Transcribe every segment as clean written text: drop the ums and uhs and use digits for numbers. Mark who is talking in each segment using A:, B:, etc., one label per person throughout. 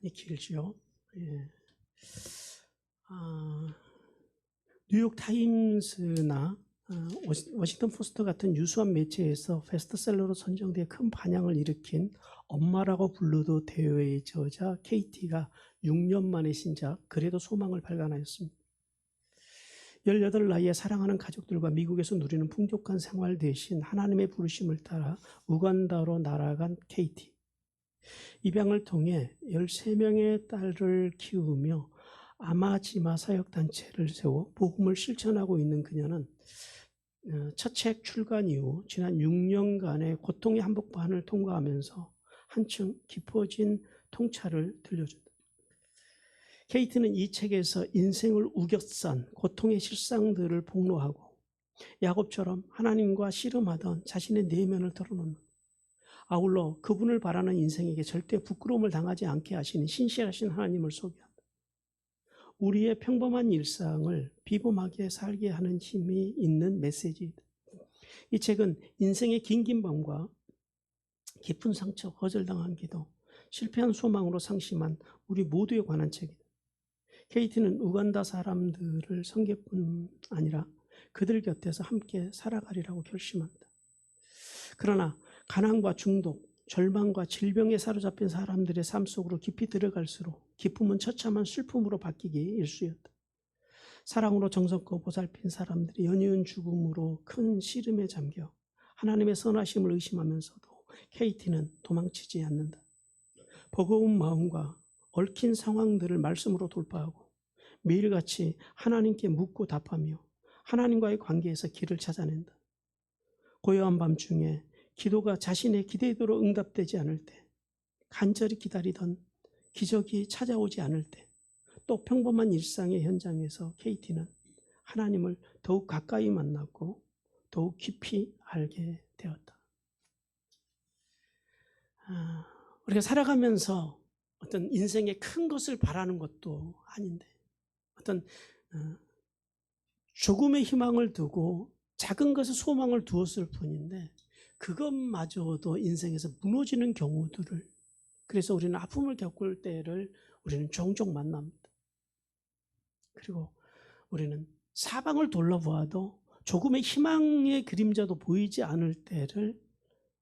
A: 많이 길지요. 예. 뉴욕 타임스나 워싱턴 포스트 같은 유수한 매체에서 베스트셀러로 선정돼 큰 반향을 일으킨 엄마라고 불러도 돼요의 저자 KT가 6년 만에 신작 그래도 소망을 발간하였습니다. 18 나이에 사랑하는 가족들과 미국에서 누리는 풍족한 생활 대신 하나님의 부르심을 따라 우간다로 날아간 KT. 입양을 통해 13명의 딸을 키우며 아마지마 사역단체를 세워 복음을 실천하고 있는 그녀는 첫 책 출간 이후 지난 6년간의 고통의 한복판을 통과하면서 한층 깊어진 통찰을 들려준다. 케이트는 이 책에서 인생을 우겨싼 고통의 실상들을 폭로하고 야곱처럼 하나님과 씨름하던 자신의 내면을 털어놓는, 아울러 그분을 바라는 인생에게 절대 부끄러움을 당하지 않게 하시는 신실하신 하나님을 소개한다. 우리의 평범한 일상을 비범하게 살게 하는 힘이 있는 메시지이다. 이 책은 인생의 긴긴 밤과 깊은 상처, 거절당한 기도, 실패한 소망으로 상심한 우리 모두에 관한 책이다. 케이트는 우간다 사람들을 섬길뿐 아니라 그들 곁에서 함께 살아가리라고 결심한다. 그러나 가난과 중독, 절망과 질병에 사로잡힌 사람들의 삶 속으로 깊이 들어갈수록 기쁨은 처참한 슬픔으로 바뀌기 일쑤였다. 사랑으로 정성껏 보살핀 사람들이 연이은 죽음으로 큰 시름에 잠겨 하나님의 선하심을 의심하면서도 케이티는 도망치지 않는다. 버거운 마음과 얽힌 상황들을 말씀으로 돌파하고 매일같이 하나님께 묻고 답하며 하나님과의 관계에서 길을 찾아낸다. 고요한 밤중에 기도가 자신의 기대대로 응답되지 않을 때, 간절히 기다리던 기적이 찾아오지 않을 때, 또 평범한 일상의 현장에서 케이티는 하나님을 더욱 가까이 만났고 더욱 깊이 알게 되었다. 우리가 살아가면서 어떤 인생의 큰 것을 바라는 것도 아닌데 어떤 조금의 희망을 두고 작은 것에 소망을 두었을 뿐인데 그것마저도 인생에서 무너지는 경우들을, 그래서 우리는 아픔을 겪을 때를 우리는 종종 만납니다. 그리고 우리는 사방을 둘러보아도 조금의 희망의 그림자도 보이지 않을 때를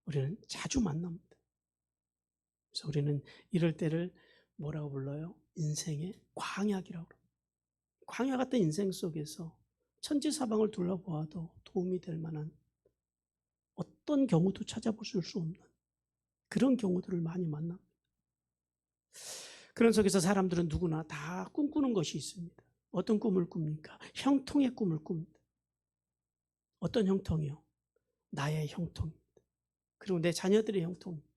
A: 우리는 자주 만납니다. 그래서 우리는 이럴 때를 뭐라고 불러요? 인생의 광야기라고 합니다. 광야 같은 인생 속에서 천지사방을 둘러보아도 도움이 될 만한 어떤 경우도 찾아볼 수 없는 그런 경우들을 많이 만납니다. 그런 속에서 사람들은 누구나 다 꿈꾸는 것이 있습니다. 어떤 꿈을 꿉니까? 형통의 꿈을 꿉니다. 어떤 형통이요? 나의 형통입니다. 그리고 내 자녀들의 형통입니다.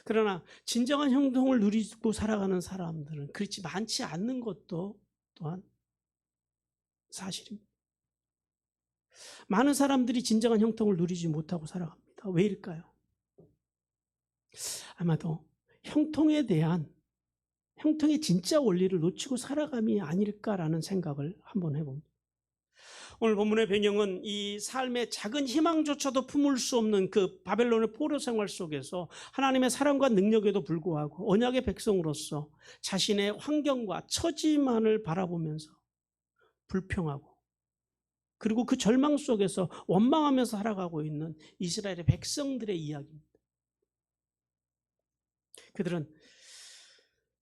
A: 그러나 진정한 형통을 누리고 살아가는 사람들은 그렇지 많지 않는 것도 또한 사실입니다. 많은 사람들이 진정한 형통을 누리지 못하고 살아갑니다. 왜일까요? 아마도 형통에 대한 형통의 진짜 원리를 놓치고 살아감이 아닐까라는 생각을 한번 해봅니다. 오늘 본문의 배경은 이 삶의 작은 희망조차도 품을 수 없는 그 바벨론의 포로 생활 속에서 하나님의 사랑과 능력에도 불구하고 언약의 백성으로서 자신의 환경과 처지만을 바라보면서 불평하고 그리고 그 절망 속에서 원망하면서 살아가고 있는 이스라엘의 백성들의 이야기입니다. 그들은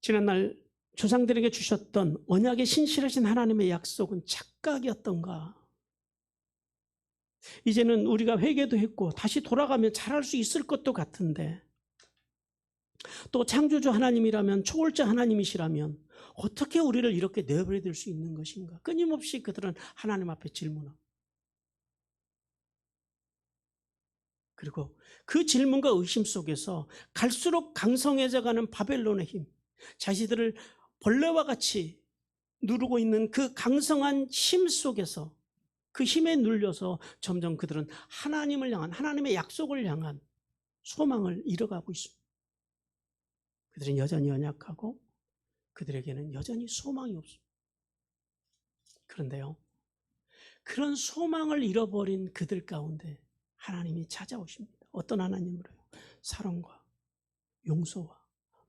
A: 지난날 조상들에게 주셨던 언약의 신실하신 하나님의 약속은 착각이었던가? 이제는 우리가 회개도 했고 다시 돌아가면 잘할 수 있을 것도 같은데, 또 창조주 하나님이라면, 초월자 하나님이시라면 어떻게 우리를 이렇게 내버려 둘 수 있는 것인가? 끊임없이 그들은 하나님 앞에 질문하고, 그리고 그 질문과 의심 속에서 갈수록 강성해져가는 바벨론의 힘, 자신들을 벌레와 같이 누르고 있는 그 강성한 힘 속에서, 그 힘에 눌려서 점점 그들은 하나님을 향한, 하나님의 약속을 향한 소망을 잃어가고 있습니다. 그들은 여전히 연약하고 그들에게는 여전히 소망이 없습니다. 그런데요, 그런 소망을 잃어버린 그들 가운데 하나님이 찾아오십니다. 어떤 하나님으로요? 사랑과 용서와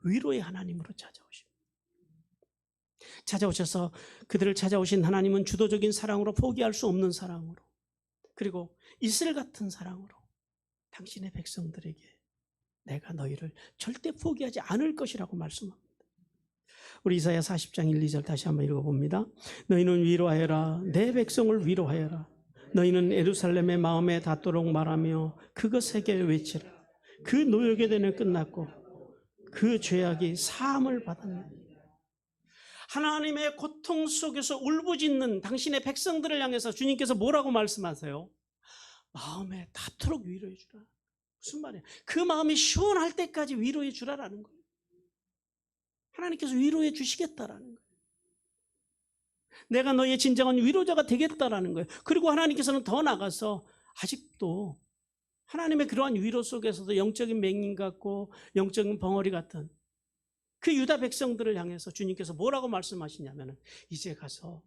A: 위로의 하나님으로 찾아오십니다. 찾아오셔서 그들을 찾아오신 하나님은 주도적인 사랑으로, 포기할 수 없는 사랑으로, 그리고 이슬 같은 사랑으로 당신의 백성들에게 내가 너희를 절대 포기하지 않을 것이라고 말씀합니다. 우리 이사야 40장 1, 2절 다시 한번 읽어봅니다. 너희는 위로하여라. 내 백성을 위로하여라. 너희는 예루살렘의 마음에 닿도록 말하며 그것에게 외치라. 그 노역의 대는 끝났고 그 죄악이 사함을 받았네. 하나님의 고통 속에서 울부짖는 당신의 백성들을 향해서 주님께서 뭐라고 말씀하세요? 마음에 닿도록 위로해 주라. 무슨 말이에요? 그 마음이 시원할 때까지 위로해 주라라는 거예요. 하나님께서 위로해 주시겠다라는 거예요. 내가 너의 진정한 위로자가 되겠다라는 거예요. 그리고 하나님께서는 더 나가서 아직도 하나님의 그러한 위로 속에서도 영적인 맹인 같고 영적인 벙어리 같은 그 유다 백성들을 향해서 주님께서 뭐라고 말씀하시냐면 이제 가서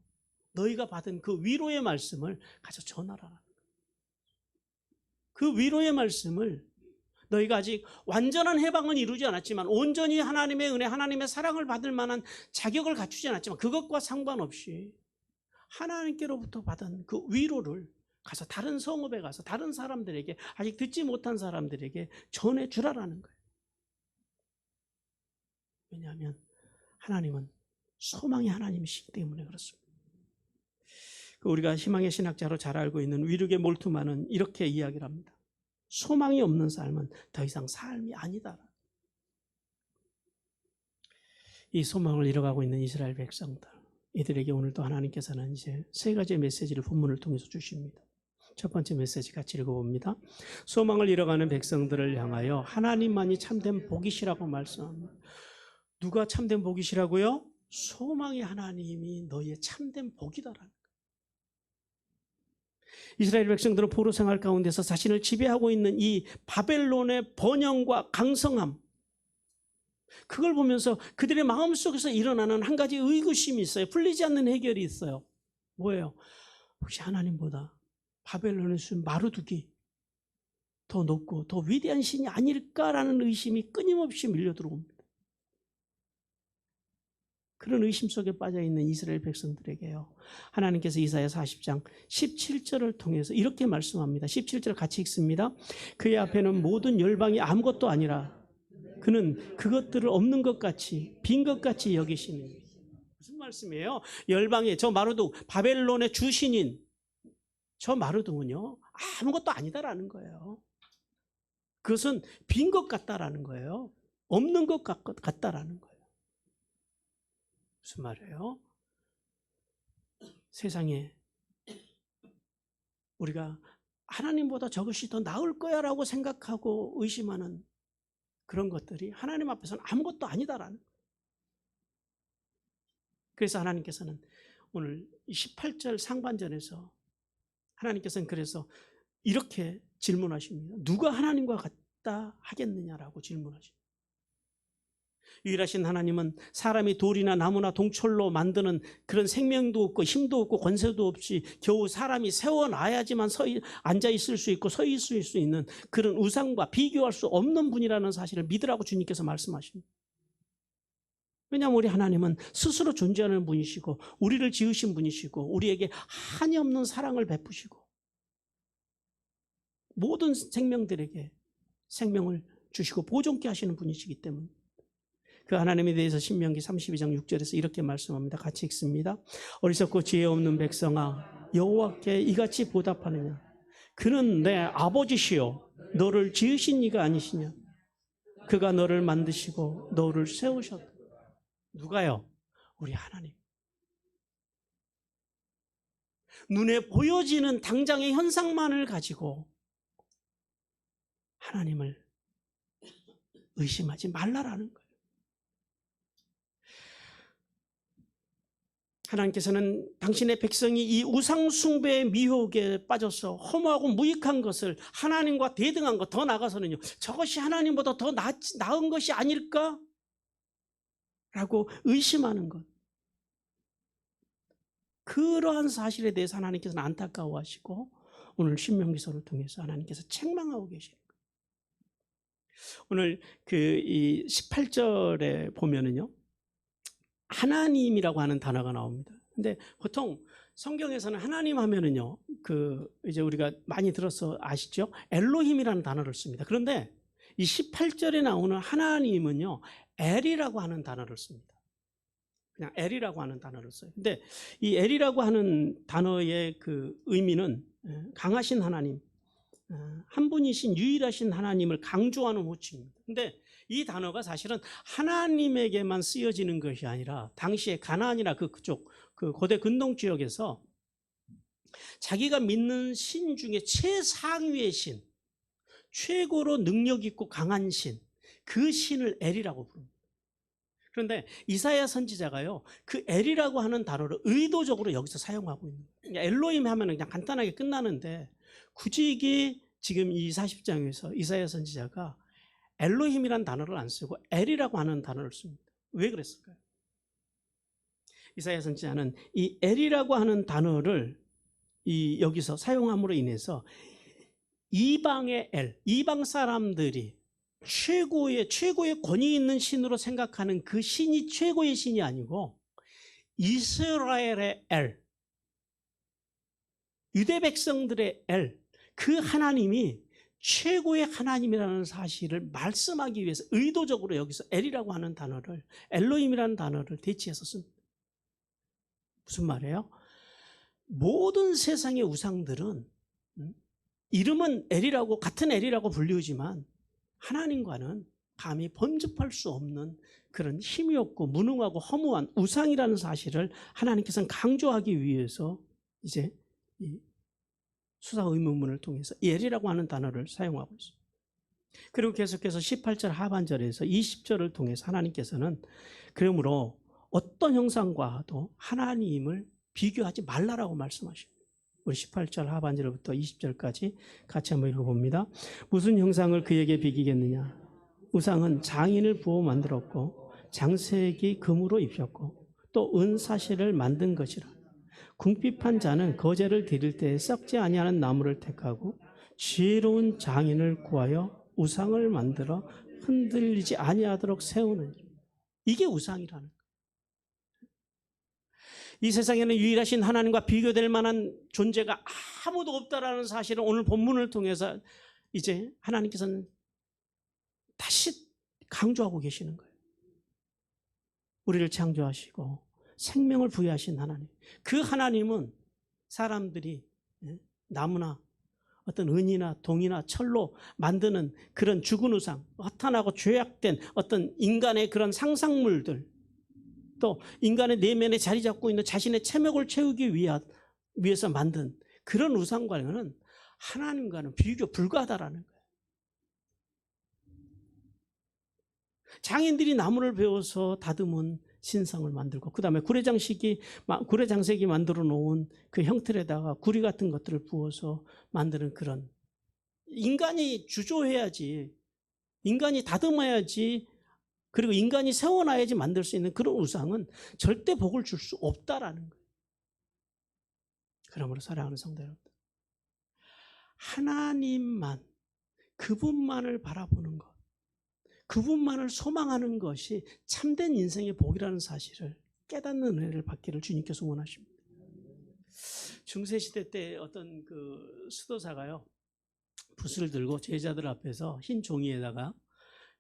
A: 너희가 받은 그 위로의 말씀을 가서 전하라. 그 위로의 말씀을 너희가 아직 완전한 해방은 이루지 않았지만 온전히 하나님의 은혜, 하나님의 사랑을 받을 만한 자격을 갖추지 않았지만 그것과 상관없이 하나님께로부터 받은 그 위로를 가서 다른 성읍에 가서 다른 사람들에게, 아직 듣지 못한 사람들에게 전해주라라는 거예요. 왜냐하면 하나님은 소망의 하나님이시기 때문에 그렇습니다. 우리가 희망의 신학자로 잘 알고 있는 위르게 몰트만은 이렇게 이야기를 합니다. 소망이 없는 삶은 더 이상 삶이 아니다. 이 소망을 잃어가고 있는 이스라엘 백성들, 이들에게 오늘도 하나님께서는 이제 세 가지의 메시지를 본문을 통해서 주십니다. 첫 번째 메시지 같이 읽어봅니다. 소망을 잃어가는 백성들을 향하여 하나님만이 참된 복이시라고 말씀합니다. 누가 참된 복이시라고요? 소망의 하나님이 너희의 참된 복이다라는 거예요. 이스라엘 백성들은 포로 생활 가운데서 자신을 지배하고 있는 이 바벨론의 번영과 강성함, 그걸 보면서 그들의 마음속에서 일어나는 한 가지 의구심이 있어요. 풀리지 않는 해결이 있어요. 뭐예요? 혹시 하나님보다 바벨론의 신 마르둑이 더 높고 더 위대한 신이 아닐까라는 의심이 끊임없이 밀려 들어옵니다. 그런 의심 속에 빠져있는 이스라엘 백성들에게요, 하나님께서 이사야 40장 17절을 통해서 이렇게 말씀합니다. 17절 같이 읽습니다. 그의 앞에는 모든 열방이 아무것도 아니라 그는 그것들을 없는 것 같이 빈 것 같이 여기시니. 무슨 말씀이에요? 열방의 저 마르둑, 바벨론의 주신인 저 마르둑은요 아무것도 아니다라는 거예요. 그것은 빈 것 같다라는 거예요. 없는 것 같다라는 거예요. 무슨 말이에요? 세상에 우리가 하나님보다 저것이 더 나을 거야 라고 생각하고 의심하는 그런 것들이 하나님 앞에서는 아무것도 아니다라는 거예요. 그래서 하나님께서는 오늘 18절 상반절에서 하나님께서는 그래서 이렇게 질문하십니다. 누가 하나님과 같다 하겠느냐라고 질문하십니다. 유일하신 하나님은 사람이 돌이나 나무나 동철로 만드는 그런 생명도 없고 힘도 없고 권세도 없이 겨우 사람이 세워놔야지만 앉아있을 수 있고 서 있을 수 있는 그런 우상과 비교할 수 없는 분이라는 사실을 믿으라고 주님께서 말씀하십니다. 왜냐하면 우리 하나님은 스스로 존재하는 분이시고 우리를 지으신 분이시고 우리에게 한이 없는 사랑을 베푸시고 모든 생명들에게 생명을 주시고 보존케 하시는 분이시기 때문에 그 하나님에 대해서 신명기 32장 6절에서 이렇게 말씀합니다. 같이 읽습니다. 어리석고 지혜 없는 백성아, 여호와께 이같이 보답하느냐? 그는 내 아버지시요 너를 지으신 이가 아니시냐? 그가 너를 만드시고 너를 세우셨다. 누가요? 우리 하나님. 눈에 보여지는 당장의 현상만을 가지고 하나님을 의심하지 말라라는 거예요. 하나님께서는 당신의 백성이 이 우상숭배의 미혹에 빠져서 허무하고 무익한 것을 하나님과 대등한 것, 더 나아가서는요, 저것이 하나님보다 더 나은 것이 아닐까? 라고 의심하는 것. 그러한 사실에 대해서 하나님께서는 안타까워하시고 오늘 신명기서를 통해서 하나님께서 책망하고 계시는 거예요. 오늘 이 18절에 보면은요, 하나님이라고 하는 단어가 나옵니다. 근데 보통 성경에서는 하나님 하면은요, 이제 우리가 많이 들어서 아시죠? 엘로힘이라는 단어를 씁니다. 그런데 이 18절에 나오는 하나님은요, 엘이라고 하는 단어를 씁니다. 그냥 엘이라고 하는 단어를 써요. 근데 이 엘이라고 하는 단어의 그 의미는 강하신 하나님, 한 분이신 유일하신 하나님을 강조하는 호칭입니다. 근데 이 단어가 사실은 하나님에게만 쓰여지는 것이 아니라 당시에 가나안이나 그쪽 그 고대 근동 지역에서 자기가 믿는 신 중에 최상위의 신, 최고로 능력 있고 강한 신, 그 신을 엘이라고 부릅니다. 그런데 이사야 선지자가요, 그 엘이라고 하는 단어를 의도적으로 여기서 사용하고 있는 거예요. 엘로힘 하면 그냥 간단하게 끝나는데 굳이 이게 지금 이 40장에서 이사야 선지자가 엘로힘이라는 단어를 안 쓰고 엘이라고 하는 단어를 씁니다. 왜 그랬을까요? 이사야 선지자는 이 엘이라고 하는 단어를 여기서 사용함으로 인해서 이방의 엘, 이방 사람들이 최고의 권위 있는 신으로 생각하는 그 신이 최고의 신이 아니고 이스라엘의 엘, 유대 백성들의 엘, 그 하나님이 최고의 하나님이라는 사실을 말씀하기 위해서 의도적으로 여기서 엘이라고 하는 단어를, 엘로힘이라는 단어를 대치해서 씁니다. 무슨 말이에요? 모든 세상의 우상들은 이름은 엘이라고, 같은 엘이라고 불리우지만 하나님과는 감히 범접할 수 없는 그런 힘이 없고 무능하고 허무한 우상이라는 사실을 하나님께서는 강조하기 위해서 이제 이 수사 의문문을 통해서 엘이라고 하는 단어를 사용하고 있습니다. 그리고 계속해서 18절 하반절에서 20절을 통해서 하나님께서는 그러므로 어떤 형상과도 하나님을 비교하지 말라라고 말씀하십니다. 우리 18절 하반절부터 20절까지 같이 한번 읽어봅니다. 무슨 형상을 그에게 비기겠느냐? 우상은 장인을 부어 만들었고 장색이 금으로 입혔고 또 은사시를 만든 것이라. 궁핍한 자는 거제를 드릴 때 썩지 아니하는 나무를 택하고 지혜로운 장인을 구하여 우상을 만들어 흔들리지 아니하도록 세우느니라. 이게 우상이라는 거예요. 이 세상에는 유일하신 하나님과 비교될 만한 존재가 아무도 없다라는 사실을 오늘 본문을 통해서 이제 하나님께서는 다시 강조하고 계시는 거예요. 우리를 창조하시고 생명을 부여하신 하나님. 그 하나님은 사람들이 나무나 어떤 은이나 동이나 철로 만드는 그런 죽은 우상, 허탄하고 죄악된 어떤 인간의 그런 상상물들, 또 인간의 내면에 자리 잡고 있는 자신의 체력을 채우기 위해서 만든 그런 우상과는 하나님과는 비교 불가하다라는 거예요. 장인들이 나무를 베어서 다듬은 신상을 만들고 그 다음에 구레장색이 만들어 놓은 그 형틀에다가 구리 같은 것들을 부어서 만드는 그런, 인간이 주조해야지, 인간이 다듬어야지, 그리고 인간이 세워놔야지 만들 수 있는 그런 우상은 절대 복을 줄 수 없다라는 거예요. 그러므로 사랑하는 성도 여러분, 하나님만, 그분만을 바라보는 것, 그분만을 소망하는 것이 참된 인생의 복이라는 사실을 깨닫는 은혜를 받기를 주님께서 원하십니다. 중세시대 때 어떤 그 수도사가요, 붓을 들고 제자들 앞에서 흰 종이에다가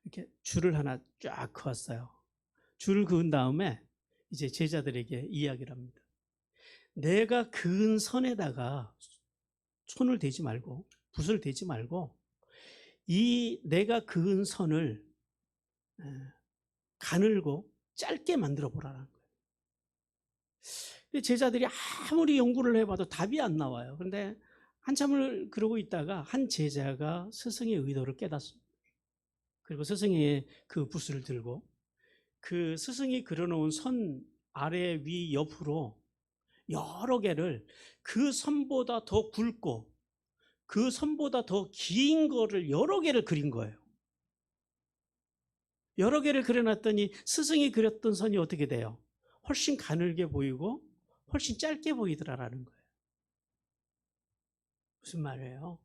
A: 이렇게 줄을 하나 쫙 그었어요. 줄을 그은 다음에 이제 제자들에게 이야기를 합니다. 내가 그은 선에다가 손을 대지 말고, 붓을 대지 말고, 이 내가 그은 선을 가늘고 짧게 만들어 보라는 거예요. 제자들이 아무리 연구를 해봐도 답이 안 나와요. 그런데 한참을 그러고 있다가 한 제자가 스승의 의도를 깨닫습니다. 그리고 스승의 그 붓을 들고 그 스승이 그려놓은 선 아래 위 옆으로 여러 개를 그 선보다 더 굵고 그 선보다 더 긴 거를 여러 개를 그린 거예요. 여러 개를 그려놨더니 스승이 그렸던 선이 어떻게 돼요? 훨씬 가늘게 보이고 훨씬 짧게 보이더라라는 거예요. 무슨 말이에요?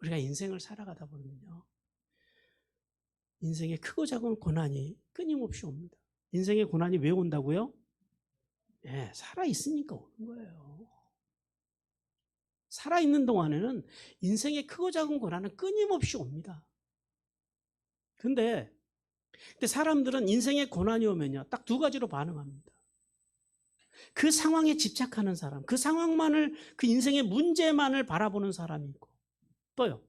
A: 우리가 인생을 살아가다 보면요, 인생의 크고 작은 고난이 끊임없이 옵니다. 인생의 고난이 왜 온다고요? 예, 살아있으니까 오는 거예요. 살아있는 동안에는 인생의 크고 작은 고난은 끊임없이 옵니다. 근데 사람들은 인생의 고난이 오면요, 딱 두 가지로 반응합니다. 그 상황에 집착하는 사람, 그 상황만을, 그 인생의 문제만을 바라보는 사람이 있고, 또요,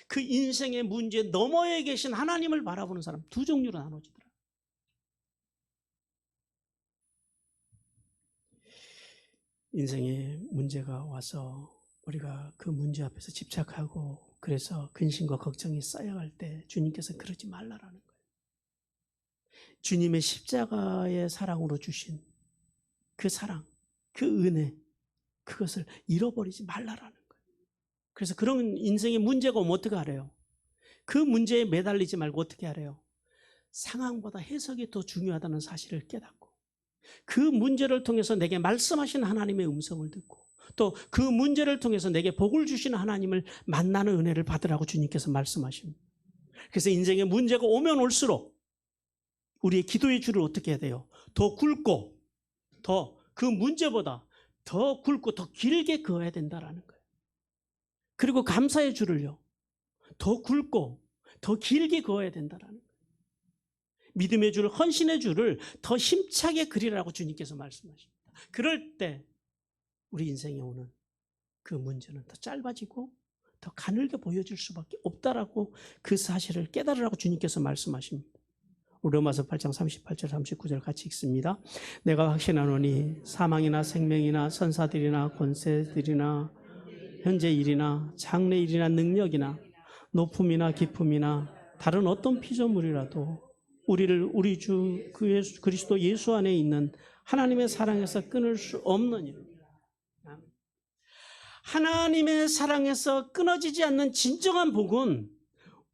A: 그 인생의 문제 너머에 계신 하나님을 바라보는 사람, 두 종류로 나눠지더라고요. 인생의 문제가 와서 우리가 그 문제 앞에서 집착하고 그래서 근심과 걱정이 쌓여갈 때 주님께서 그러지 말라라는 거예요. 주님의 십자가의 사랑으로 주신 그 사랑, 그 은혜, 그것을 잃어버리지 말라라는 거예요. 그래서 그런 인생의 문제가 오면 어떻게 하래요? 그 문제에 매달리지 말고 어떻게 하래요? 상황보다 해석이 더 중요하다는 사실을 깨닫고 그 문제를 통해서 내게 말씀하신 하나님의 음성을 듣고 또 그 문제를 통해서 내게 복을 주시는 하나님을 만나는 은혜를 받으라고 주님께서 말씀하십니다. 그래서 인생의 문제가 오면 올수록 우리의 기도의 줄을 어떻게 해야 돼요? 더 굵고 더 그 문제보다 더 굵고 더 길게 그어야 된다는 거예요. 그리고 감사의 줄을요, 더 굵고 더 길게 그어야 된다는 거예요. 믿음의 줄, 헌신의 줄을 더 힘차게 그리라고 주님께서 말씀하십니다. 그럴 때 우리 인생에 오는 그 문제는 더 짧아지고 더 가늘게 보여질 수밖에 없다라고 그 사실을 깨달으라고 주님께서 말씀하십니다. 로마서 8장 38절 39절 같이 읽습니다. 내가 확신하노니 사망이나 생명이나 선사들이나 권세들이나 현재 일이나 장래 일이나 능력이나 높음이나 깊음이나 다른 어떤 피조물이라도 우리를 우리 주 그리스도 예수 안에 있는 하나님의 사랑에서 끊을 수 없느니라. 하나님의 사랑에서 끊어지지 않는 진정한 복은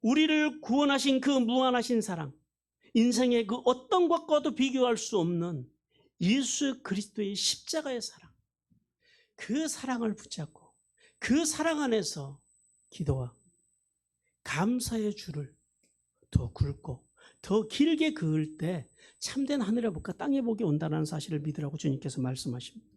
A: 우리를 구원하신 그 무한하신 사랑, 인생의 그 어떤 것과도 비교할 수 없는 예수 그리스도의 십자가의 사랑, 그 사랑을 붙잡고 그 사랑 안에서 기도와 감사의 줄을 더 굵고 더 길게 그을 때 참된 하늘의 복과 땅의 복이 온다는 사실을 믿으라고 주님께서 말씀하십니다.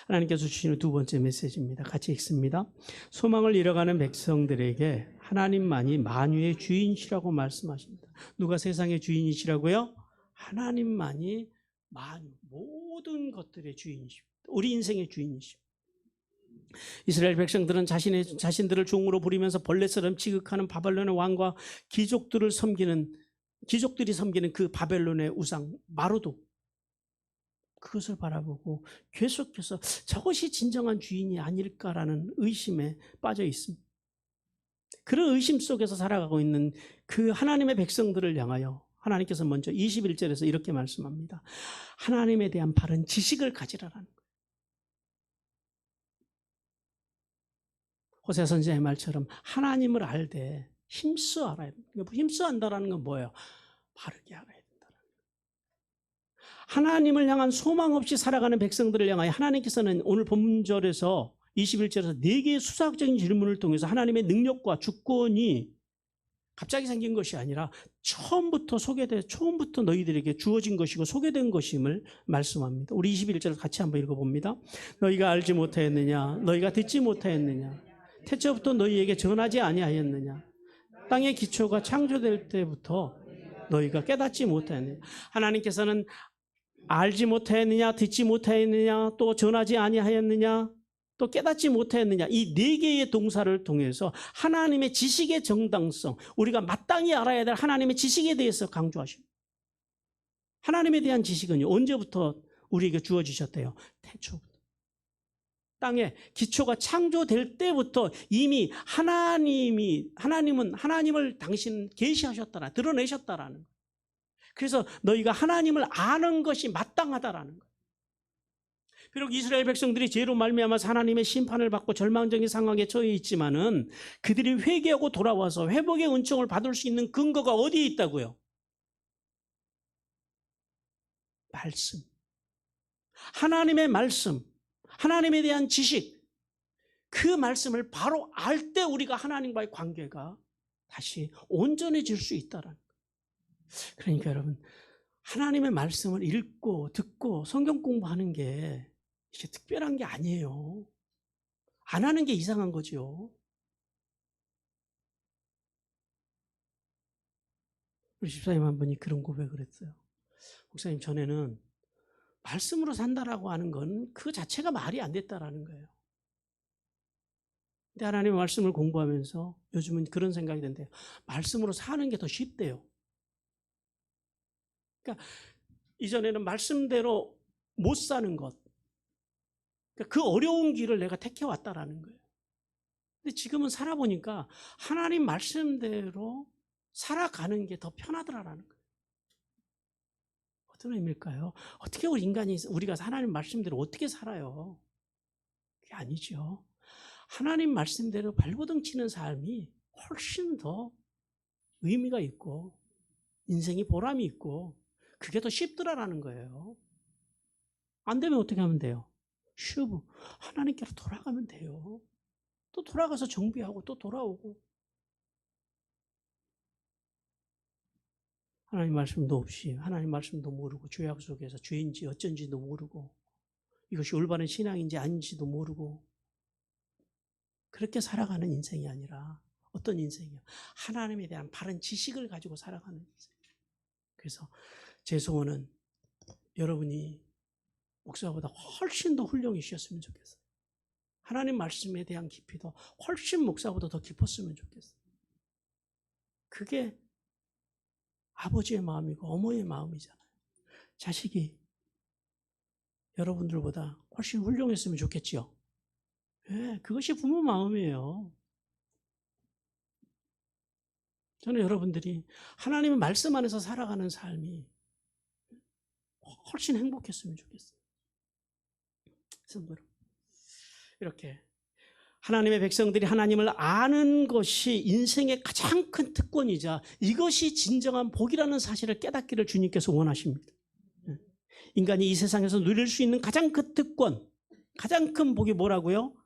A: 하나님께서 주시는 두 번째 메시지입니다. 같이 읽습니다. 소망을 잃어가는 백성들에게 하나님만이 만유의 주인이시라고 말씀하십니다. 누가 세상의 주인이시라고요? 하나님만이 만유, 모든 것들의 주인이십니다. 우리 인생의 주인이십니다. 이스라엘 백성들은 자신들을 종으로 부리면서 벌레처럼 취급하는 바벨론의 왕과 귀족들이 섬기는 그 바벨론의 우상 마루도 그것을 바라보고 계속해서 저것이 진정한 주인이 아닐까라는 의심에 빠져 있습니다. 그런 의심 속에서 살아가고 있는 그 하나님의 백성들을 향하여 하나님께서 먼저 21절에서 이렇게 말씀합니다. 하나님에 대한 바른 지식을 가지라라는 거예요. 호세 선지자의 말처럼 하나님을 알되 힘써 알아야 됩니다. 힘써 안다라는 건 뭐예요? 바르게 알아야 된다는 거예요. 하나님을 향한 소망 없이 살아가는 백성들을 향하여 하나님께서는 오늘 본문절에서 21절에서 4개의 수사학적인 질문을 통해서 하나님의 능력과 주권이 갑자기 생긴 것이 아니라 처음부터 너희들에게 주어진 것이고 소개된 것임을 말씀합니다. 우리 21절을 같이 한번 읽어봅니다. 너희가 알지 못하였느냐? 너희가 듣지 못하였느냐? 태초부터 너희에게 전하지 아니하였느냐? 땅의 기초가 창조될 때부터 너희가 깨닫지 못하였느냐? 하나님께서는 알지 못하였느냐? 듣지 못하였느냐? 또 전하지 아니하였느냐? 또 깨닫지 못하였느냐? 이 4개의 동사를 통해서 하나님의 지식의 정당성, 우리가 마땅히 알아야 될 하나님의 지식에 대해서 강조하십니다. 하나님에 대한 지식은요, 언제부터 우리에게 주어지셨대요? 태초부터. 땅에 기초가 창조될 때부터 이미 하나님은 하나님을 당신 계시하셨다라, 드러내셨다라는 거예요. 그래서 너희가 하나님을 아는 것이 마땅하다라는 거예요. 비록 이스라엘 백성들이 죄로 말미암아서 하나님의 심판을 받고 절망적인 상황에 처해 있지만은 그들이 회개하고 돌아와서 회복의 은총을 받을 수 있는 근거가 어디에 있다고요? 말씀. 하나님의 말씀. 하나님에 대한 지식. 그 말씀을 바로 알 때 우리가 하나님과의 관계가 다시 온전해질 수 있다라는 거예요. 그러니까 여러분, 하나님의 말씀을 읽고 듣고 성경 공부하는 게 이게 특별한 게 아니에요. 안 하는 게 이상한 거죠. 우리 집사님 한 분이 그런 고백을 했어요. 목사님, 전에는 말씀으로 산다라고 하는 건 그 자체가 말이 안 됐다라는 거예요. 근데 하나님의 말씀을 공부하면서 요즘은 그런 생각이 든대요. 말씀으로 사는 게 더 쉽대요. 그러니까 이전에는 말씀대로 못 사는 것, 그러니까 그 어려운 길을 내가 택해왔다라는 거예요. 근데 지금은 살아보니까 하나님 말씀대로 살아가는 게 더 편하더라라는 거예요. 어떤 의미일까요? 어떻게 우리가 하나님 말씀대로 어떻게 살아요? 그게 아니죠. 하나님 말씀대로 발버둥 치는 삶이 훨씬 더 의미가 있고 인생이 보람이 있고 그게 더 쉽더라라는 거예요. 안 되면 어떻게 하면 돼요? 슈브 하나님께로 돌아가면 돼요. 또 돌아가서 정비하고 또 돌아오고. 하나님 말씀도 없이 하나님 말씀도 모르고 죄악 속에서 죄인지 어쩐지도 모르고 이것이 올바른 신앙인지 아닌지도 모르고 그렇게 살아가는 인생이 아니라 어떤 인생이요? 하나님에 대한 바른 지식을 가지고 살아가는 인생. 그래서 제 소원은 여러분이 목사보다 훨씬 더 훌륭해지셨으면 좋겠어요. 하나님 말씀에 대한 깊이도 훨씬 목사보다 더 깊었으면 좋겠어요. 그게 아버지의 마음이고 어머니의 마음이잖아요. 자식이 여러분들보다 훨씬 훌륭했으면 좋겠지요. 네, 그것이 부모 마음이에요. 저는 여러분들이 하나님의 말씀 안에서 살아가는 삶이 훨씬 행복했으면 좋겠어요. 이렇게 하나님의 백성들이 하나님을 아는 것이 인생의 가장 큰 특권이자 이것이 진정한 복이라는 사실을 깨닫기를 주님께서 원하십니다. 인간이 이 세상에서 누릴 수 있는 가장 큰 특권, 가장 큰 복이 뭐라고요?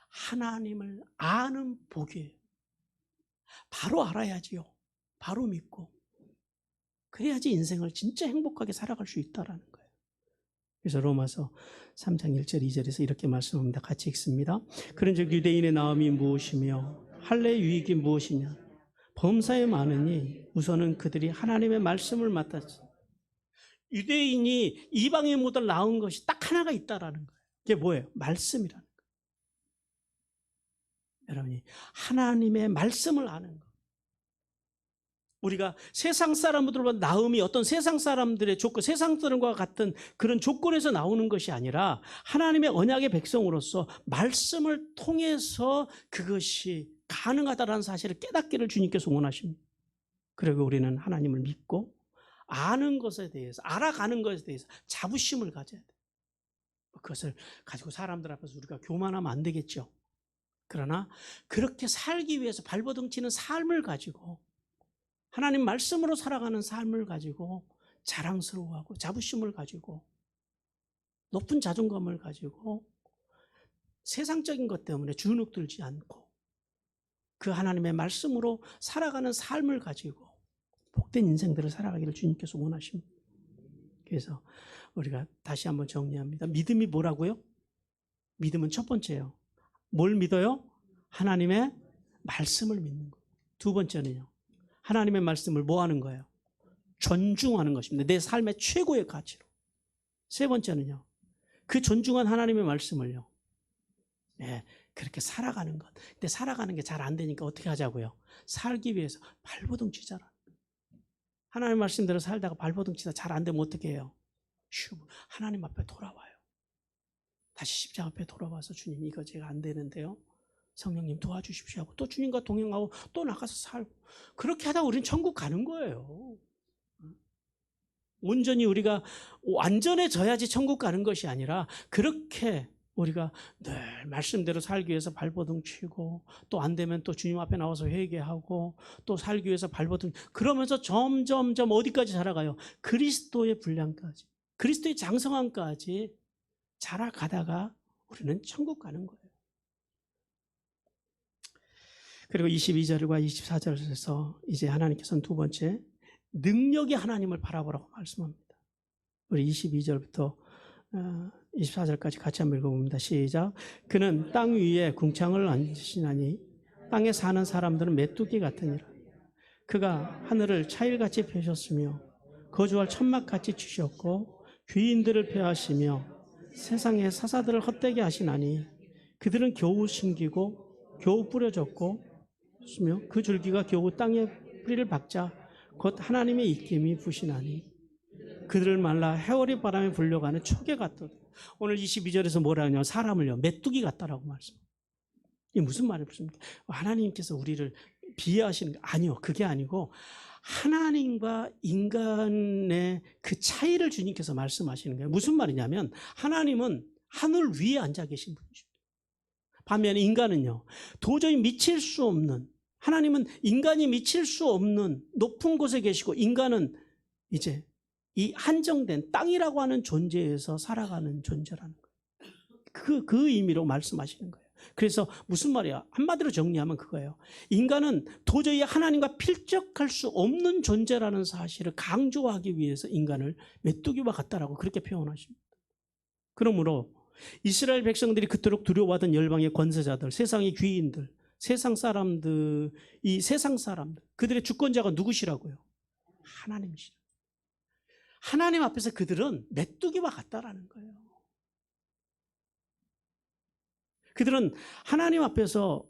A: 하나님을 아는 복이에요. 바로 알아야지요. 바로 믿고. 그래야지 인생을 진짜 행복하게 살아갈 수 있다는 거예요. 그래서 로마서 3장 1절 2절에서 이렇게 말씀합니다. 같이 읽습니다. 그런즉 유대인의 나음이 무엇이며 할례의 유익이 무엇이냐? 범사에 많으니 우선은 그들이 하나님의 말씀을 맡았지. 유대인이 이방인보다 나은 것이 딱 하나가 있다라는 거예요. 그게 뭐예요? 말씀이라는 거예요. 여러분이 하나님의 말씀을 아는 것. 우리가 세상 사람들보다 나음이 어떤 세상 사람들의 조건, 세상 사람과 같은 그런 조건에서 나오는 것이 아니라 하나님의 언약의 백성으로서 말씀을 통해서 그것이 가능하다는 사실을 깨닫기를 주님께서 원하십니다. 그리고 우리는 하나님을 믿고 아는 것에 대해서, 알아가는 것에 대해서 자부심을 가져야 돼요. 그것을 가지고 사람들 앞에서 우리가 교만하면 안 되겠죠. 그러나 그렇게 살기 위해서 발버둥 치는 삶을 가지고 하나님 말씀으로 살아가는 삶을 가지고 자랑스러워하고 자부심을 가지고 높은 자존감을 가지고 세상적인 것 때문에 주눅 들지 않고 그 하나님의 말씀으로 살아가는 삶을 가지고 복된 인생들을 살아가기를 주님께서 원하십니다. 그래서 우리가 다시 한번 정리합니다. 믿음이 뭐라고요? 믿음은 첫 번째요. 뭘 믿어요? 하나님의 말씀을 믿는 거예요. 두 번째는요. 하나님의 말씀을 뭐 하는 거예요? 존중하는 것입니다. 내 삶의 최고의 가치로. 세 번째는요. 그 존중한 하나님의 말씀을요. 네, 그렇게 살아가는 것. 근데 살아가는 게 잘 안 되니까 어떻게 하자고요? 살기 위해서 발버둥 치자라. 하나님 말씀대로 살다가 발버둥 치다 잘 안 되면 어떻게 해요? 하나님 앞에 돌아와요. 다시 십자가 앞에 돌아와서 주님 이거 제가 안 되는데요. 성령님 도와주십시오 하고 또 주님과 동행하고 또 나가서 살고 그렇게 하다 우리는 천국 가는 거예요. 온전히 우리가 완전해져야지 천국 가는 것이 아니라 그렇게 우리가 늘 말씀대로 살기 위해서 발버둥 치고 또 안 되면 또 주님 앞에 나와서 회개하고 또 살기 위해서 발버둥 그러면서 점점점 어디까지 자라가요? 그리스도의 분량까지 그리스도의 장성함까지 자라가다가 우리는 천국 가는 거예요. 그리고 22절과 24절에서 이제 하나님께서는 두 번째 능력의 하나님을 바라보라고 말씀합니다. 우리 22절부터 24절까지 같이 한번 읽어봅니다. 시작. 그는 땅 위에 궁창을 앉으시나니 땅에 사는 사람들은 메뚜기 같으니라. 그가 하늘을 차일같이 펴셨으며 거주할 천막같이 주셨고 귀인들을 폐하시며 세상의 사사들을 헛되게 하시나니 그들은 겨우 심기고 겨우 뿌려졌고 그 줄기가 겨우 땅에 뿌리를 박자 곧 하나님의 입김이 부시나니 그들을 말라 해오리 바람에 불려가는 초계 같도다. 오늘 22절에서 뭐라 하냐면 사람을요 메뚜기 같다라고 말씀. 이게 무슨 말입니까? 하나님께서 우리를 비하하시는 게 아니요. 그게 아니고 하나님과 인간의 그 차이를 주님께서 말씀하시는 거예요. 무슨 말이냐면 하나님은 하늘 위에 앉아 계신 분이죠. 반면에 인간은요 도저히 미칠 수 없는, 하나님은 인간이 미칠 수 없는 높은 곳에 계시고 인간은 이제 이 한정된 땅이라고 하는 존재에서 살아가는 존재라는 거예요. 그 의미로 말씀하시는 거예요. 그래서 무슨 말이야? 한마디로 정리하면 그거예요. 인간은 도저히 하나님과 필적할 수 없는 존재라는 사실을 강조하기 위해서 인간을 메뚜기와 같다라고 그렇게 표현하십니다. 그러므로 이스라엘 백성들이 그토록 두려워하던 열방의 권세자들, 세상의 귀인들, 세상 사람들, 이 세상 사람들, 그들의 주권자가 누구시라고요? 하나님이시라. 하나님 앞에서 그들은 메뚜기와 같다라는 거예요. 그들은 하나님 앞에서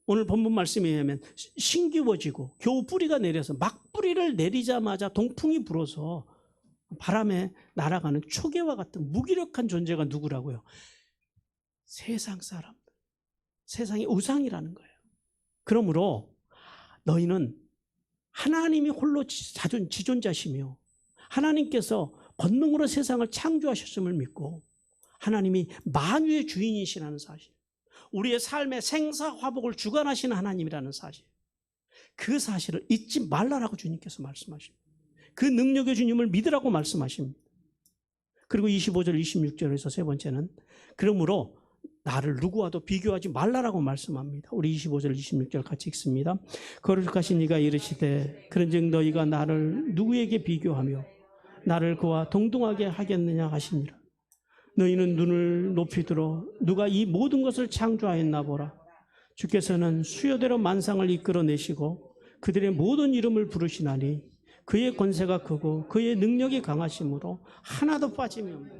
A: 오늘 본문 말씀에 의하면 신기워지고 겨우 뿌리가 내려서 막 뿌리를 내리자마자 동풍이 불어서 바람에 날아가는 초계와 같은 무기력한 존재가 누구라고요? 세상 사람들, 세상의 우상이라는 거예요. 그러므로 너희는 하나님이 홀로 지존자시며 하나님께서 권능으로 세상을 창조하셨음을 믿고 하나님이 만유의 주인이시라는 사실, 우리의 삶의 생사화복을 주관하시는 하나님이라는 사실, 그 사실을 잊지 말라라고 주님께서 말씀하십니다. 그 능력의 주님을 믿으라고 말씀하십니다. 그리고 25절 26절에서 세 번째는 그러므로 나를 누구와도 비교하지 말라라고 말씀합니다. 우리 25절 26절 같이 읽습니다. 거룩하신 이가 이르시되 그런즉 너희가 나를 누구에게 비교하며 나를 그와 동등하게 하겠느냐 하시니라. 너희는 눈을 높이 들어 누가 이 모든 것을 창조하였나 보라. 주께서는 수요대로 만상을 이끌어내시고 그들의 모든 이름을 부르시나니 그의 권세가 크고 그의 능력이 강하심으로 하나도 빠짐이 없다.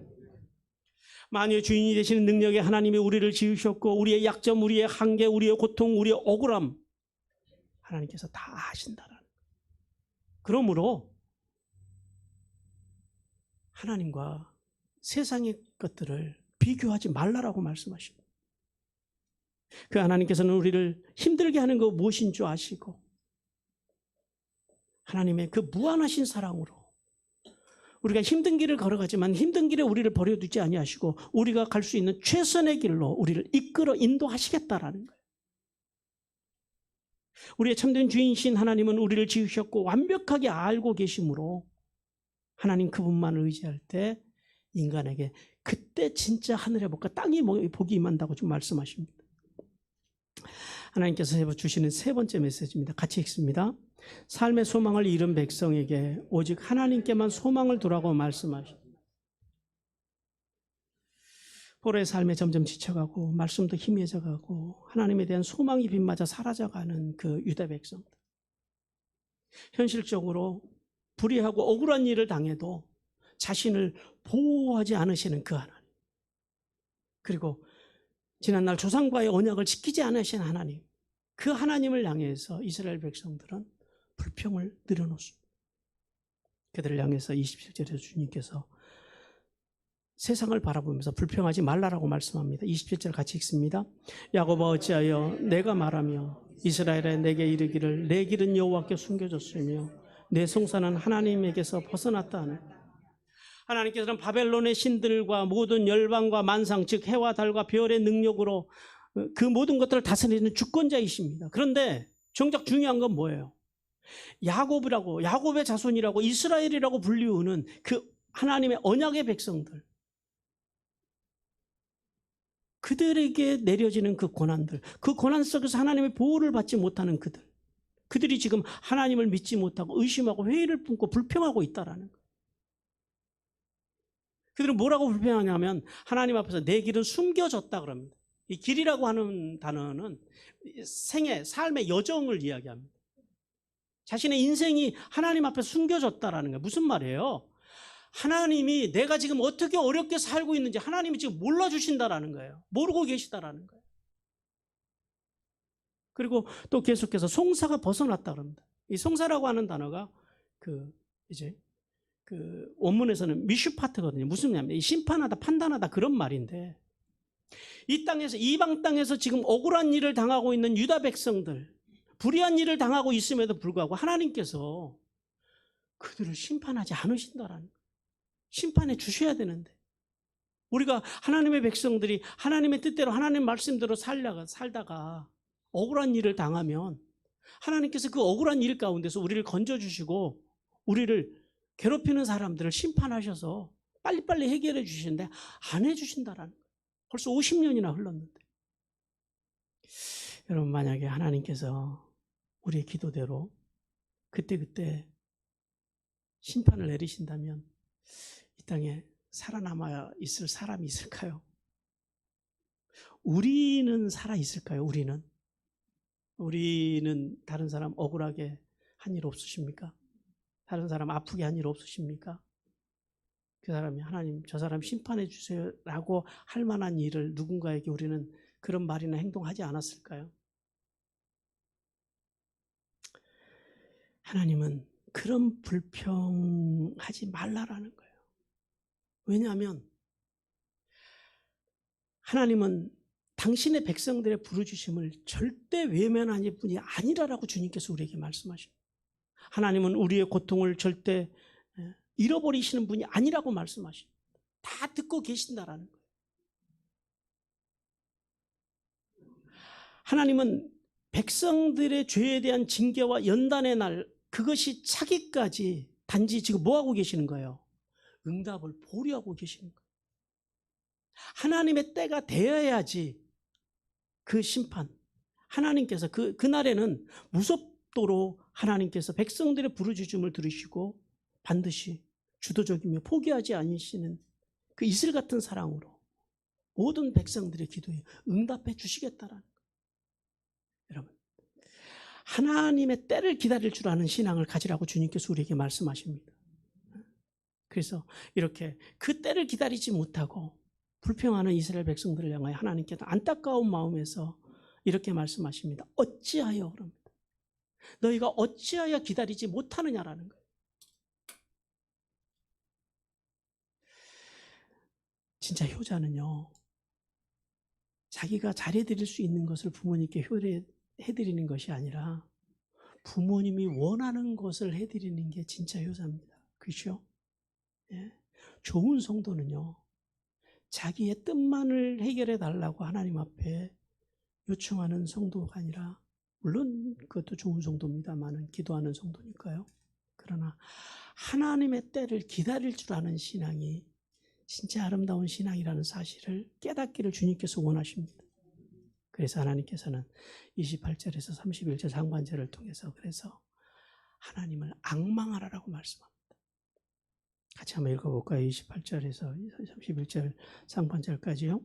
A: 만유의 주인이 되시는 능력의 하나님이 우리를 지으셨고 우리의 약점, 우리의 한계, 우리의 고통, 우리의 억울함 하나님께서 다 아신다라는 거예요. 그러므로 하나님과 세상의 것들을 비교하지 말라라고 말씀하십니다. 그 하나님께서는 우리를 힘들게 하는 거 무엇인 줄 아시고 하나님의 그 무한하신 사랑으로 우리가 힘든 길을 걸어가지만 힘든 길에 우리를 버려두지 아니하시고 우리가 갈 수 있는 최선의 길로 우리를 이끌어 인도하시겠다라는 거예요. 우리의 참된 주인이신 하나님은 우리를 지으셨고 완벽하게 알고 계시므로 하나님 그분만을 의지할 때 인간에게 그때 진짜 하늘의 복과 땅이 복이 임한다고 지금 말씀하십니다. 하나님께서 주시는 세 번째 메시지입니다. 같이 읽습니다. 삶의 소망을 잃은 백성에게 오직 하나님께만 소망을 두라고 말씀하십니다. 포로의 삶에 점점 지쳐가고 말씀도 희미해져가고 하나님에 대한 소망이 빗맞아 사라져가는 그 유대 백성들. 현실적으로 불의하고 억울한 일을 당해도 자신을 보호하지 않으시는 그 하나님, 그리고 지난날 조상과의 언약을 지키지 않으신 하나님, 그 하나님을 향해서 이스라엘 백성들은 불평을 늘어놓습니다. 그들을 향해서 27절에서 주님께서 세상을 바라보면서 불평하지 말라라고 말씀합니다. 27절 같이 읽습니다. 야곱아 어찌하여 내가 말하며 이스라엘에 내게 이르기를 내 길은 여호와께 숨겨졌으며 내 송사는 하나님에게서 벗어났다 하는. 하나님께서는 바벨론의 신들과 모든 열방과 만상, 즉 해와 달과 별의 능력으로 그 모든 것들을 다스리는 주권자이십니다. 그런데 정작 중요한 건 뭐예요? 야곱이라고, 야곱의 자손이라고, 이스라엘이라고 불리우는 그 하나님의 언약의 백성들, 그들에게 내려지는 그 고난들, 그 고난 속에서 하나님의 보호를 받지 못하는 그들이 지금 하나님을 믿지 못하고 의심하고 회의를 품고 불평하고 있다라는 거예요. 그들은 뭐라고 불평하냐면 하나님 앞에서 내 길은 숨겨졌다 그럽니다. 이 길이라고 하는 단어는 생애, 삶의 여정을 이야기합니다. 자신의 인생이 하나님 앞에 숨겨졌다라는 거예요. 무슨 말이에요? 하나님이 내가 지금 어떻게 어렵게 살고 있는지 하나님이 지금 몰라주신다라는 거예요. 모르고 계시다라는 거예요. 그리고 또 계속해서 송사가 벗어났다 그럽니다. 이 송사라고 하는 단어가 원문에서는 미슈파트거든요. 무슨 말이냐면 심판하다, 판단하다 그런 말인데, 이 땅에서, 이방 땅에서 지금 억울한 일을 당하고 있는 유다 백성들, 불의한 일을 당하고 있음에도 불구하고 하나님께서 그들을 심판하지 않으신다라는 거예요. 심판해 주셔야 되는데, 우리가 하나님의 백성들이 하나님의 뜻대로 하나님 말씀대로 살다가 억울한 일을 당하면 하나님께서 그 억울한 일 가운데서 우리를 건져주시고 우리를 괴롭히는 사람들을 심판하셔서 빨리빨리 해결해 주시는데 안 해주신다라는 거예요. 벌써 50년이나 흘렀는데. 여러분, 만약에 하나님께서 우리의 기도대로 그때그때 심판을 내리신다면 이 땅에 살아남아 있을 사람이 있을까요? 우리는 살아 있을까요? 우리는 다른 사람 억울하게 한 일 없으십니까? 다른 사람 아프게 한 일 없으십니까? 그 사람이 하나님 저 사람 심판해 주세요 라고 할 만한 일을 누군가에게 우리는 그런 말이나 행동하지 않았을까요? 하나님은 그런 불평하지 말라라는 거예요. 왜냐하면 하나님은 당신의 백성들의 부르주심을 절대 외면하는 분이 아니라라고 주님께서 우리에게 말씀하십니다. 하나님은 우리의 고통을 절대 잃어버리시는 분이 아니라고 말씀하십니다. 다 듣고 계신다라는 거예요. 하나님은 백성들의 죄에 대한 징계와 연단의 날, 그것이 차기까지 단지 지금 뭐하고 계시는 거예요? 응답을 보류하고 계시는 거예요. 하나님의 때가 되어야지 그 심판, 하나님께서 그날에는 무섭도록 하나님께서 백성들의 부르짖음을 들으시고 반드시 주도적이며 포기하지 않으시는 그 이슬 같은 사랑으로 모든 백성들의 기도에 응답해 주시겠다라는 거예요. 여러분, 하나님의 때를 기다릴 줄 아는 신앙을 가지라고 주님께서 우리에게 말씀하십니다. 그래서 이렇게 그 때를 기다리지 못하고 불평하는 이스라엘 백성들을 향하여 하나님께서 안타까운 마음에서 이렇게 말씀하십니다. 어찌하여 그럽니다. 너희가 어찌하여 기다리지 못하느냐라는 거예요. 진짜 효자는요, 자기가 잘해드릴 수 있는 것을 부모님께 효해드리는 것이 아니라 부모님이 원하는 것을 해드리는 게 진짜 효자입니다. 그렇죠? 예. 좋은 성도는요, 자기의 뜻만을 해결해 달라고 하나님 앞에 요청하는 성도가 아니라, 물론 그것도 좋은 성도입니다만은 기도하는 성도니까요. 그러나 하나님의 때를 기다릴 줄 아는 신앙이 진짜 아름다운 신앙이라는 사실을 깨닫기를 주님께서 원하십니다. 그래서 하나님께서는 28절에서 31절 상관절을 통해서 그래서 하나님을 앙망하라라고 말씀합니다. 같이 한번 읽어볼까요? 28절에서 31절 상관절까지요.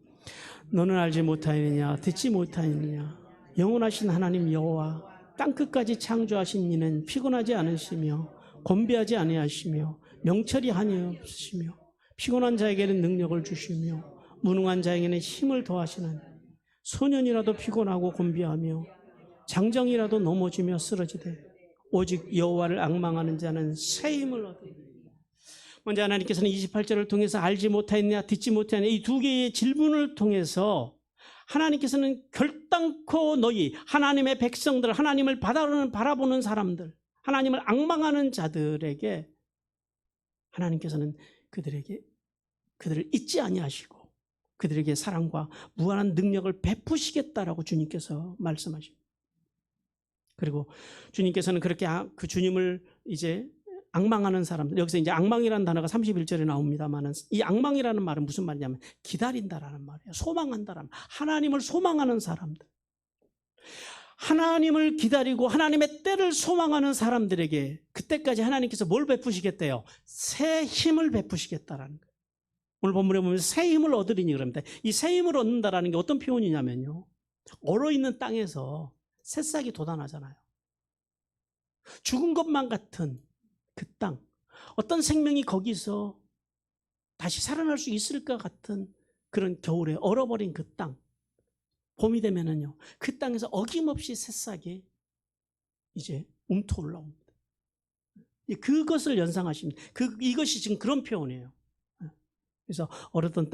A: 너는 알지 못하느냐, 듣지 못하느냐, 영원하신 하나님 여호와 땅끝까지 창조하신 이는 피곤하지 않으시며 곤비하지 아니하시며 명철이 한이 없으시며 피곤한 자에게는 능력을 주시며 무능한 자에게는 힘을 더하시는, 소년이라도 피곤하고 곤비하며 장정이라도 넘어지며 쓰러지되 오직 여호와를 앙망하는 자는 새 힘을 얻으리라. 먼저 하나님께서는 28절을 통해서 알지 못하였냐, 듣지 못하였냐, 이 두 개의 질문을 통해서 하나님께서는 결단코 너희 하나님의 백성들, 하나님을 바라보는 사람들, 하나님을 앙망하는 자들에게 하나님께서는 그들을 잊지 아니하시고 그들에게 사랑과 무한한 능력을 베푸시겠다라고 주님께서 말씀하십니다. 그리고 주님께서는 그렇게 그 주님을 이제 앙망하는 사람들, 여기서 이제 앙망이라는 단어가 31절에 나옵니다만은 이 앙망이라는 말은 무슨 말이냐면 기다린다라는 말이에요. 소망한다라는 말. 하나님을 소망하는 사람들. 하나님을 기다리고 하나님의 때를 소망하는 사람들에게 그때까지 하나님께서 뭘 베푸시겠대요? 새 힘을 베푸시겠다라는 거예요. 오늘 본문에 보면 새 힘을 얻으리니 그럽니다. 이 새 힘을 얻는다라는 게 어떤 표현이냐면요. 얼어있는 땅에서 새싹이 돋아나잖아요. 죽은 것만 같은 그 땅, 어떤 생명이 거기서 다시 살아날 수 있을 것 같은 그런 겨울에 얼어버린 그 땅, 봄이 되면은요, 그 땅에서 어김없이 새싹이 이제 움터 올라옵니다. 그것을 연상하십니다. 이것이 지금 그런 표현이에요. 그래서 얼었던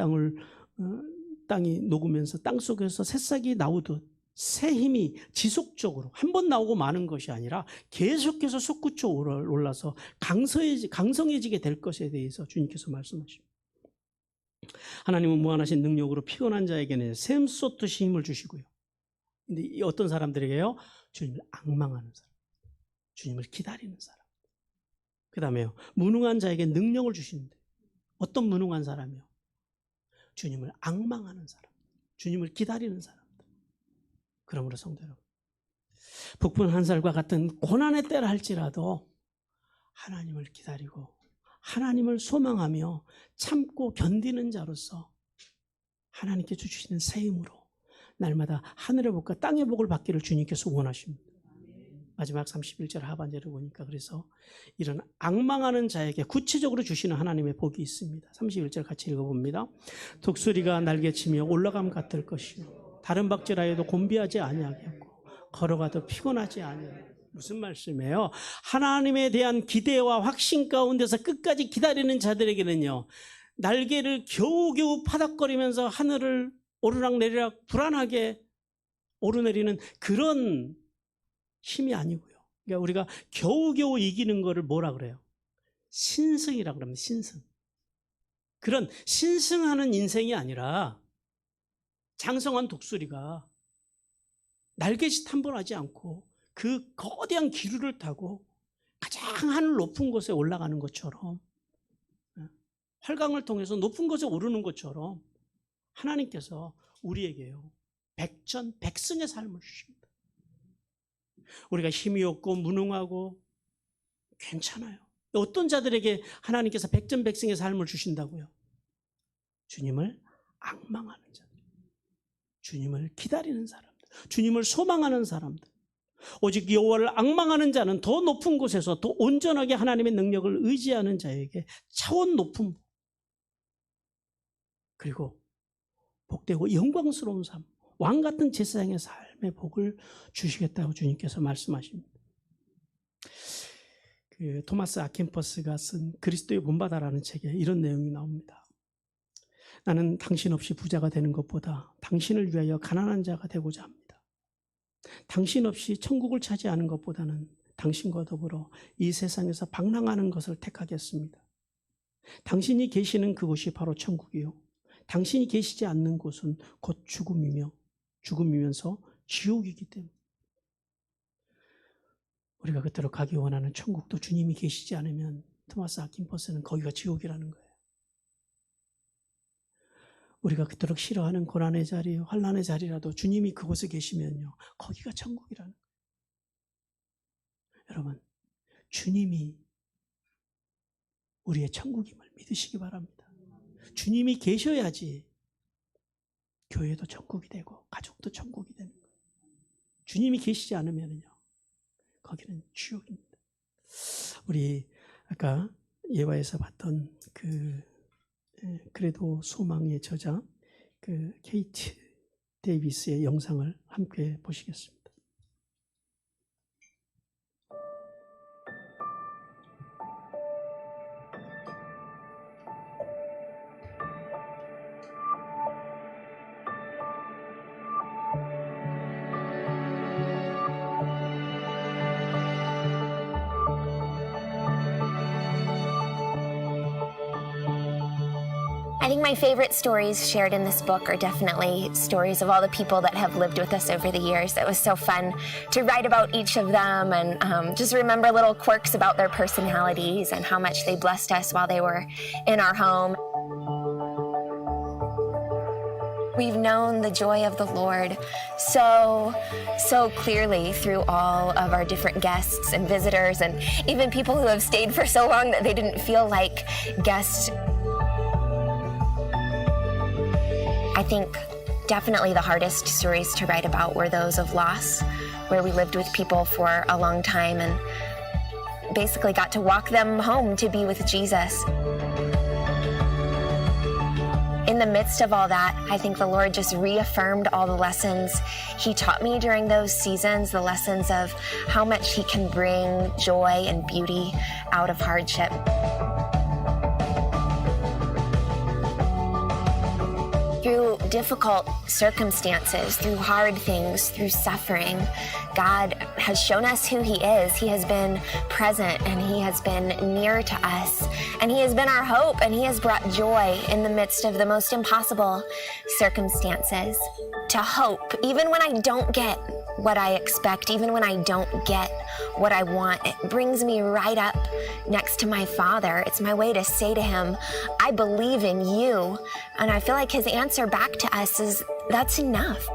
A: 땅이 녹으면서 땅 속에서 새싹이 나오듯 새 힘이 지속적으로 한 번 나오고 마는 것이 아니라 계속해서 솟구쳐 올라서 강성해지게 될 것에 대해서 주님께서 말씀하십니다. 하나님은 무한하신 능력으로 피곤한 자에게는 샘 쏟듯이 힘을 주시고요. 근데 어떤 사람들에게요? 주님을 앙망하는 사람, 주님을 기다리는 사람. 그 다음에요, 무능한 자에게 능력을 주시는데 어떤 무능한 사람이요? 주님을 앙망하는 사람, 주님을 기다리는 사람들. 그러므로 성도 여러분, 북분 한 살과 같은 고난의 때라 할지라도 하나님을 기다리고 하나님을 소망하며 참고 견디는 자로서 하나님께 주시는 새 힘으로 날마다 하늘의 복과 땅의 복을 받기를 주님께서 원하십니다. 마지막 31절 하반절을 보니까 그래서 이런 앙망하는 자에게 구체적으로 주시는 하나님의 복이 있습니다. 31절 같이 읽어봅니다. 독수리가 날개치며 올라감 같을 것이요 다른 박질하여도 곤비하지 아니하겠고 걸어가도 피곤하지 아니하겠고. 무슨 말씀이에요? 하나님에 대한 기대와 확신 가운데서 끝까지 기다리는 자들에게는요, 날개를 겨우겨우 파닥거리면서 하늘을 오르락내리락 불안하게 오르내리는 그런 힘이 아니고요. 그러니까 우리가 겨우겨우 이기는 거를 뭐라 그래요? 신승이라고 그럽니다. 신승. 그런 신승하는 인생이 아니라 장성한 독수리가 날개짓 한 번 하지 않고 그 거대한 기류를 타고 가장 하늘 높은 곳에 올라가는 것처럼, 활강을 통해서 높은 곳에 오르는 것처럼 하나님께서 우리에게요, 백전백승의 삶을 주십니다. 우리가 힘이 없고 무능하고 괜찮아요. 어떤 자들에게 하나님께서 백전백승의 삶을 주신다고요? 주님을 앙망하는 자들, 주님을 기다리는 사람들, 주님을 소망하는 사람들. 오직 여호와를 앙망하는 자는 더 높은 곳에서 더 온전하게 하나님의 능력을 의지하는 자에게 차원 높은 복, 그리고 복되고 영광스러운 삶, 왕 같은 제사장의 삶의 복을 주시겠다고 주님께서 말씀하십니다. 토마스 아킨퍼스가 쓴 그리스도의 본받아라는 책에 이런 내용이 나옵니다. 나는 당신 없이 부자가 되는 것보다 당신을 위하여 가난한 자가 되고자 합니다. 당신 없이 천국을 차지하는 것보다는 당신과 더불어 이 세상에서 방랑하는 것을 택하겠습니다. 당신이 계시는 그곳이 바로 천국이요, 당신이 계시지 않는 곳은 곧 죽음이면서 지옥이기 때문에 우리가 그대로 가기 원하는 천국도 주님이 계시지 않으면 토마스 아킨퍼스는 거기가 지옥이라는 거예요. 우리가 그토록 싫어하는 고난의 자리, 환난의 자리라도 주님이 그곳에 계시면요, 거기가 천국이라는 거예요. 여러분, 주님이 우리의 천국임을 믿으시기 바랍니다. 주님이 계셔야지 교회도 천국이 되고 가족도 천국이 되는 거예요. 주님이 계시지 않으면요, 거기는 지옥입니다. 우리 아까 예화에서 봤던 그래도 소망의 저자 케이트 데이비스의 영상을 함께 보시겠습니다.
B: I think my favorite stories shared in this book are definitely stories of all the people that have lived with us over the years. It was so fun to write about each of them and just remember little quirks about their personalities and how much they blessed us while they were in our home. We've known the joy of the Lord so clearly through all of our different guests and visitors, and even people who have stayed for so long that they didn't feel like guests. I think definitely the hardest stories to write about were those of loss, where we lived with people for a long time and basically got to walk them home to be with Jesus. In the midst of all that, I think the Lord just reaffirmed all the lessons He taught me during those seasons, the lessons of how much He can bring joy and beauty out of hardship. Through difficult circumstances, through hard things, through suffering, God has shown us who He is. He has been present and He has been near to us. And He has been our hope, and He has brought joy in the midst of the most impossible circumstances. To hope, even when I don't get what I expect, even when I don't get what I want, it brings me right up next to my Father. It's my way to say to Him, I believe in you. And I feel like His answer back to us is, that's enough.